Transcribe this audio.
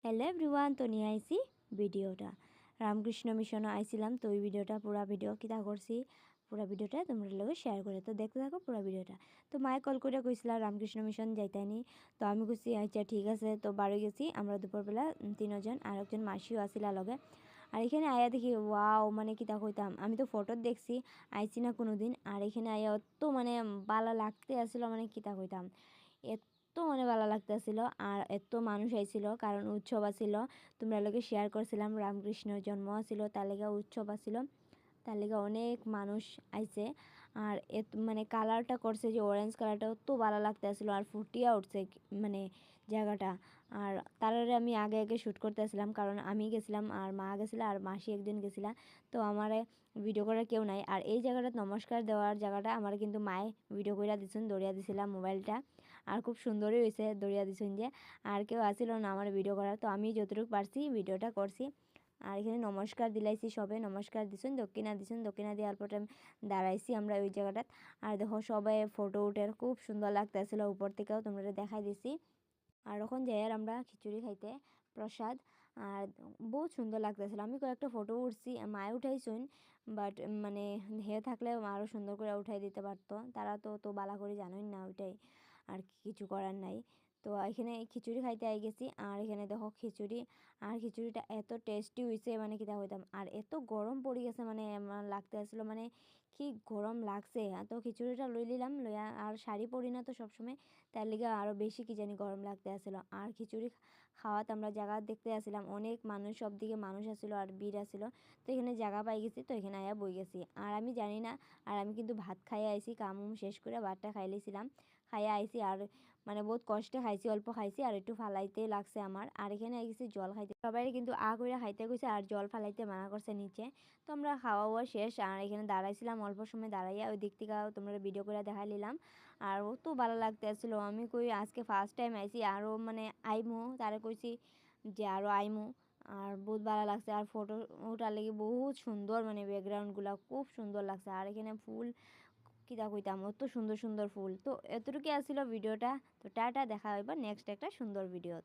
Hello everyone, তো নিয়ে আইসি ভিডিওটা রামকৃষ্ণ মিশনে আইছিলাম। তো ওই ভিডিওটা পুরা ভিডিও কিতা করছি পুরা ভিডিওটা তোমরা লগে শেয়ার করে তো দেখতে থাকো পুরা ভিডিওটা। তো মায়ে কল করে কইছিলা রামকৃষ্ণ মিশন যাইতানি। তো আমি কইছি আচ্ছা ঠিক আছে। তো বাড়ি গেছি আমরা দুপুরবেলা তিনজন, আর একজন মাসিও আসিলা লগে। আর এখানে আয়া দেখি ওয়াও, মানে কিতা কইতাম, আমি তো ফটো দেখছি, আইছি না কোনো দিন। আর এখানে আয়া অত মানে ভালো লাগতে আসলো, মানে কিতা কইতাম, এত মানে ভালো লাগতেছিল। আর এত মানুষ আইছিল, কারণ উৎসব আছিল। তোমরা লোকে শেয়ার করছিলাম রামকৃষ্ণর জন্ম আছিল, তার লেগে উৎসব আছিল, তার লেগে অনেক মানুষ আইছে। আর মানে কালারটা করছে যে অরেঞ্জ কালারটা অত ভালো লাগতে আসছিল, আর ফুটিয়া উঠছে মানে জায়গাটা। আর তারারে আমি আগে আগে শ্যুট করতে আসছিলাম, কারণ আমি গেছিলাম আর মা গেছিলাম আর মাসি একদিন গেছিলাম। তো আমার ভিডিও করার কেউ নাই। আর এই জায়গাটা নমস্কার দেওয়ার জায়গাটা আমার কিন্তু মায়ে ভিডিও করে দিচ্ছেন, দৌড়িয়া দিছিলাম মোবাইলটা। আর খুব সুন্দরই হয়েছে দৌড়িয়া দিছেন যে। আর কেউ আসিল না আমার ভিডিও করার, তো আমি যতটুকু পারছি ভিডিওটা করছি। আর এখানে নমস্কার দিলাইছি, সবে নমস্কার দিছেন, দক্ষিণা দেওয়ার পরে দাঁড়াইছি আমরা ওই জায়গাটাত। আর দেখো সবাই ফটো উঠে খুব সুন্দর লাগতেছিল, উপর থেকেও তোমরা দেখাই দিছি। আর এখন যাই আর আমরা খিচুড়ি খাইতে প্রসাদ। আর বহুত সুন্দর লাগতেছিল, আমি কয়েকটা ফটো উঠছি, মায়ে উঠাইছুন, বাট মানে হে থাকলে আরও সুন্দর করে উঠাই দিতে পারতো, তারা তো বালা করে জানোই না ওইটাই, আর কিছু করার নাই। তো এখানে খিচুড়ি খাইতে আই গেছি। আর এখানে দেখো খিচুড়ি, আর খিচুড়িটা এত টেস্টি হয়েছে, মানে কিতা হইতাম। আর এত গরম পড়ে গেছে, মানে আমার লাগতে আসলো, মানে কি গরম লাগছে। তো খিচুড়িটা লই নিলাম, লইয়া আর শাড়ি পরি না তো সবসময়, তার লিগে আরও বেশি কি জানি গরম লাগতে আসলো। আর খিচুড়ি খাওয়াত আমরা জায়গা দেখতে আসছিলাম, অনেক মানুষ, সব দিকে মানুষ আসলো আর ভিড় আসলো। তো এখানে জায়গা পাই গেছি, তো এখানে আয়া বই গেছি। আর আমি জানি না, আর আমি কিন্তু ভাত খাইয়ে আইছি, কাম শেষ করে ভাতটা খাইলেছিলাম, খাইয়ে আইছি। আর মানে বহুত কষ্টে খাইছি, অল্প খাইছি, আর একটু ফালাইতে লাগছে আমার। আর এখানে গেছি জল খাইতে, সবাই কিন্তু করে খাইতে গেছে, আর জল ফালাইতে মানা করছে নিচে। তো আমরা খাওয়া ওয়া শেষ, আর এখানে দাঁড়াইছিলাম অল্প সময় দাঁড়াইয়া, ওই দিক থেকে তোমরা ভিডিও করে দেখাই নিলাম। আর ও তো ভালো লাগতে আসছিলো, আমি কই আজকে ফার্স্ট টাইম আইছি, আরও মানে আইমু, তারে কইছি যে আরও আইমু। আর বহুত ভালো লাগছে, আর ফটো ওটার লেগে বহুত সুন্দর, মানে ব্যাকগ্রাউন্ডগুলো খুব সুন্দর লাগছে। আর এখানে ফুল কিতা কইতাম, অত সুন্দর সুন্দর ফুল। তো এতটুকু আসছিল ভিডিওটা। তো টাটা, দেখা হইবা নেক্সট একটা সুন্দর ভিডিও।